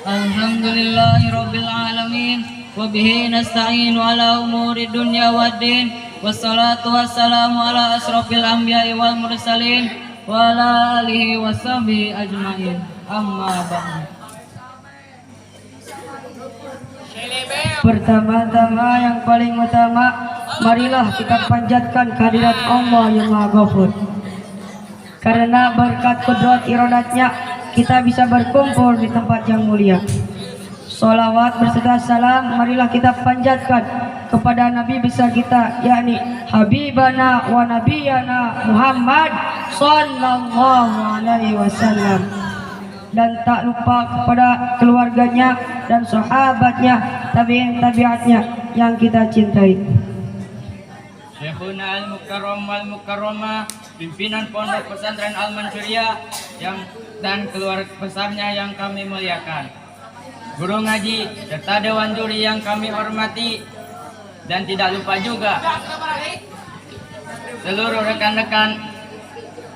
Alhamdulillahirabbil alamin wa bihi nasta'inu ala umuri dunya waddin wassalatu wassalamu ala asrofil anbiya'i wal mursalin wa ala alihi washabihi ajmain amma ba'du. Pertama-tama yang paling utama, marilah kita panjatkan kehadirat Allah yang Maha Ghafur. Karena berkat kudrat iradatnya, kita bisa berkumpul di tempat yang mulia. Salawat berserta salam marilah kita panjatkan kepada Nabi besar kita, yakni Habibana wa Nabiyana Muhammad Sallallahu Alaihi Wasallam. Dan tak lupa kepada keluarganya dan sahabatnya, tabi'atnya yang kita cintai. Syekhuna Al-Mukarram wal-Mukarramah, pimpinan Pondok Pesantren Al-Mansyuriyah dan keluarga besarnya yang kami muliakan. Guru ngaji serta dewan juri yang kami hormati, dan tidak lupa juga seluruh rekan-rekan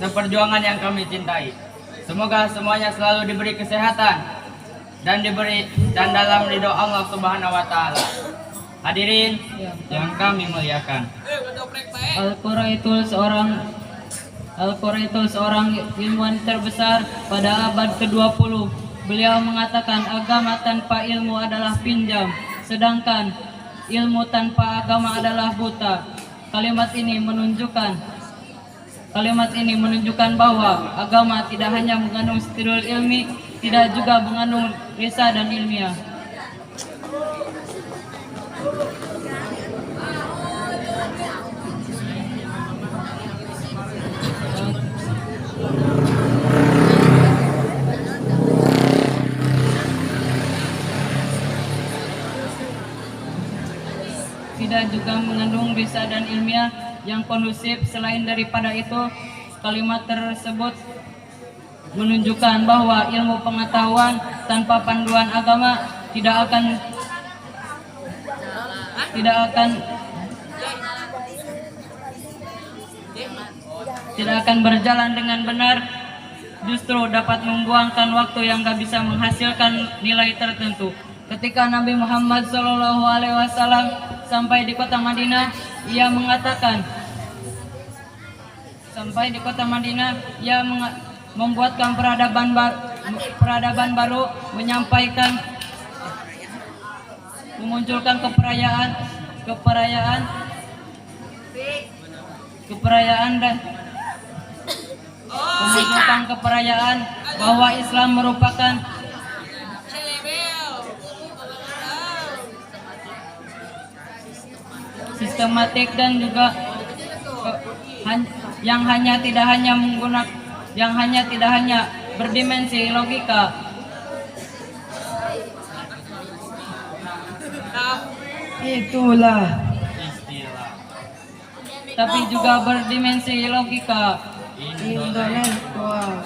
seperjuangan yang kami cintai. Semoga semuanya selalu diberi kesehatan dan dalam ridho Allah Subhanahu wa taala. Hadirin yang kami muliakan. Al-Qura itu seorang ilmuwan terbesar pada abad ke-20. Beliau mengatakan agama tanpa ilmu adalah pinjam, sedangkan ilmu tanpa agama adalah buta. Kalimat ini menunjukkan bahwa agama tidak hanya mengandung stidul ilmi, tidak juga mengandung risalah dan ilmiah. Tidak juga mengandung risalah dan ilmiah yang kondusif. Selain daripada itu, kalimat tersebut menunjukkan bahwa ilmu pengetahuan tanpa panduan agama tidak akan berjalan dengan benar, justru dapat membuangkan waktu yang gak bisa menghasilkan nilai tertentu. Ketika Nabi Muhammad SAW sampai di kota Madinah, ia membuatkan peradaban baru, memunculkan kepercayaan bahwa Islam merupakan sistematik dan juga yang tidak hanya berdimensi logika, Itulah tapi juga berdimensi logika. Indonesia.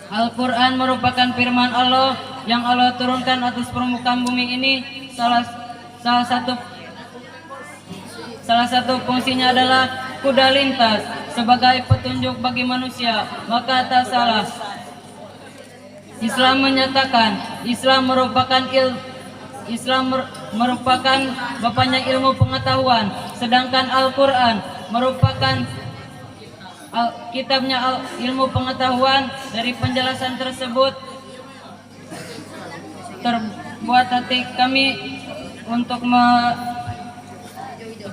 Al-Quran merupakan firman Allah yang Allah turunkan atas permukaan bumi ini. Salah satu fungsinya adalah kuda lintas sebagai petunjuk bagi manusia. Maka tak salah Islam menyatakan Islam merupakan bapaknya ilmu pengetahuan, sedangkan Al-Quran merupakan kitabnya ilmu pengetahuan. Dari penjelasan tersebut terbuat hati kami untuk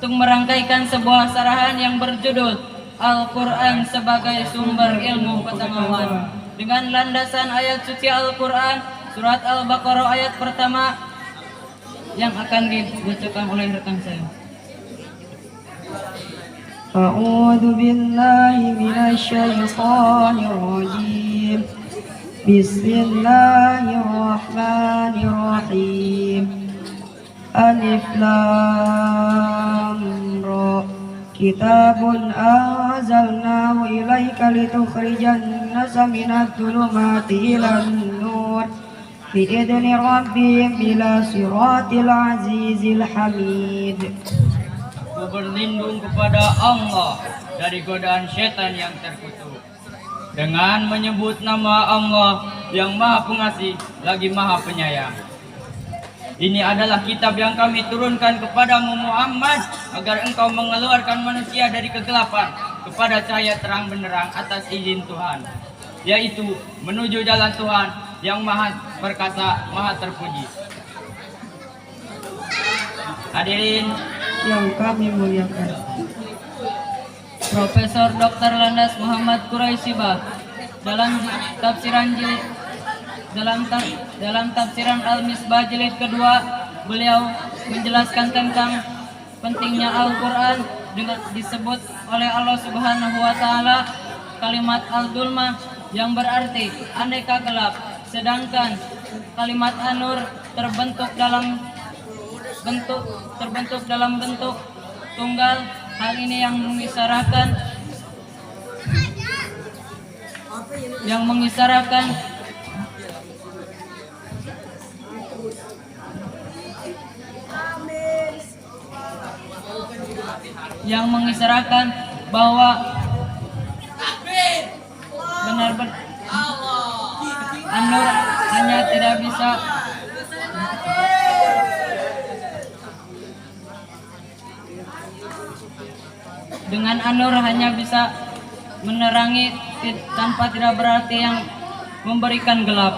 merangkaikan sebuah sarahan yang berjudul Al-Quran sebagai sumber ilmu pengetahuan, dengan landasan ayat suci Al-Quran surat Al-Baqarah ayat pertama yang akan dibacakan oleh rekan saya. A'udzu billahi minasyaitonir rajim. Bismillahirrahmanirrahim. Alif Lam Ra. Kitabun anzalnahu ilaika litukhrijan nasa minadh dhulumati ilan nur biidzni rabbihim ila siratil azizil hamid. Aku berlindung kepada Allah dari godaan setan yang terkutuk. Dengan menyebut nama Allah yang Maha Pengasih lagi Maha Penyayang. Ini adalah kitab yang kami turunkan kepadamu Muhammad, agar engkau mengeluarkan manusia dari kegelapan kepada cahaya terang benderang atas izin Tuhan, yaitu menuju jalan Tuhan yang Maha Perkasa, Maha Terpuji. Hadirin yang kami muliakan, Profesor Dr. Landas Muhammad Quraisybah dalam tafsiran Al-Misbah jilid kedua, beliau menjelaskan tentang pentingnya Al-Quran dengan disebut oleh Allah Subhanahu wa Ta'ala kalimat Al-Dulmah yang berarti aneka gelap, sedangkan kalimat An-Nur terbentuk dalam bentuk tunggal. Hal ini yang mengisyaratkan bahwa benar-benar An-Nur hanya tidak bisa dengan An-Nur hanya bisa menerangi tanpa tidak berarti yang memberikan gelap.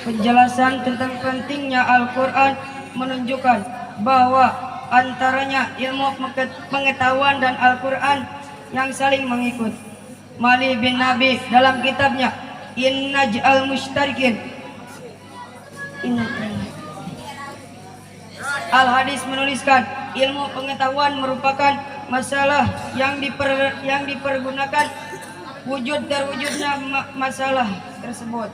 Penjelasan tentang pentingnya Al-Quran menunjukkan bahwa antaranya ilmu pengetahuan dan Al-Quran yang saling mengikut. Mali bin Nabi dalam kitabnya Innaj'al Mushtarikin Al-Hadis menuliskan, ilmu pengetahuan merupakan masalah yang dipergunakan wujud terwujudnya masalah tersebut.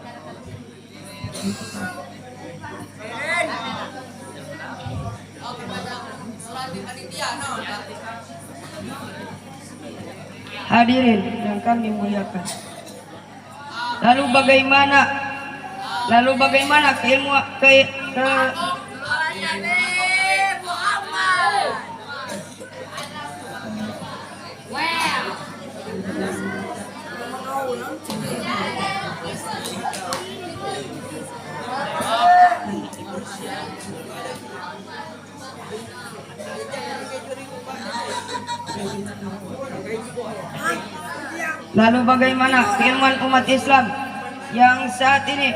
Hadirin yang kami muliakan, lalu bagaimana keilmuan umat Islam yang saat ini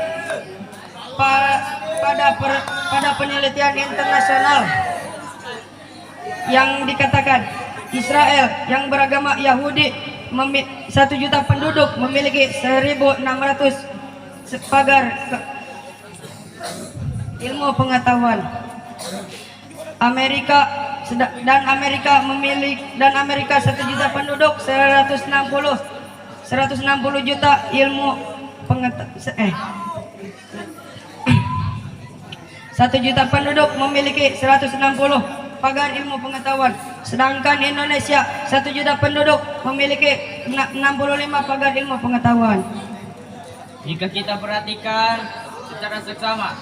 pada penelitian internasional yang dikatakan Israel yang beragama Yahudi 1 juta penduduk memiliki 1.600 pagar ilmu pengetahuan. Amerika 1 juta penduduk 160 juta ilmu pengetahuan. 1 juta penduduk memiliki 160 pagar ilmu pengetahuan, sedangkan Indonesia 1 juta penduduk memiliki 65 pagar ilmu pengetahuan. Jika kita perhatikan secara seksama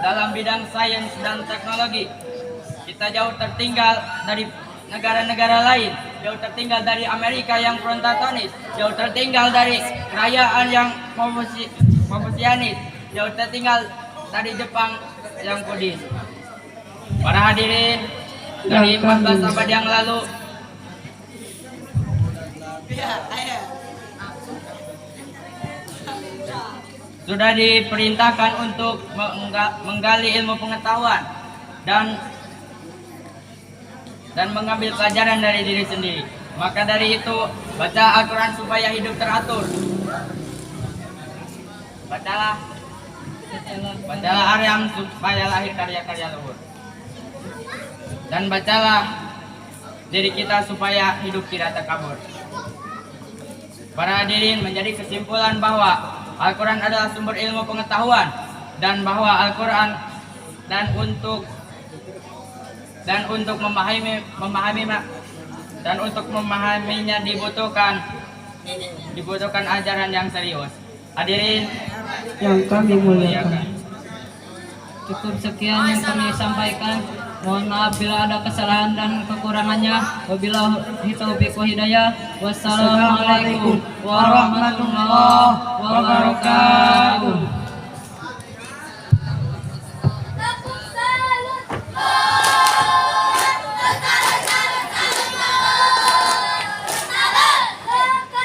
dalam bidang sains dan teknologi, kita jauh tertinggal dari negara-negara lain, jauh tertinggal dari Amerika yang frontatonis, jauh tertinggal dari kerajaan yang Konfusianis, jauh tertinggal dari Jepang yang Buddhis. Para hadirin, dari 14 abad yang lalu sudah diperintahkan untuk menggali ilmu pengetahuan dan mengambil pelajaran dari diri sendiri. Maka dari itu, baca Al-Quran supaya hidup teratur. Bacalah Aryam supaya lahir karya-karya luhur. Dan bacalah diri kita supaya hidup tidak takabur. Para hadirin, menjadi kesimpulan bahwa Al-Quran adalah sumber ilmu pengetahuan, dan bahwa Al-Quran dan untuk memahaminya dibutuhkan ajaran yang serius. Hadirin yang kami muliakan, cukup sekian yang kami sampaikan. Mohon maaf bila ada kesalahan dan kekurangannya. Wabillahi taufiq wa hidayah. Wassalamualaikum warahmatullahi wabarakatuh.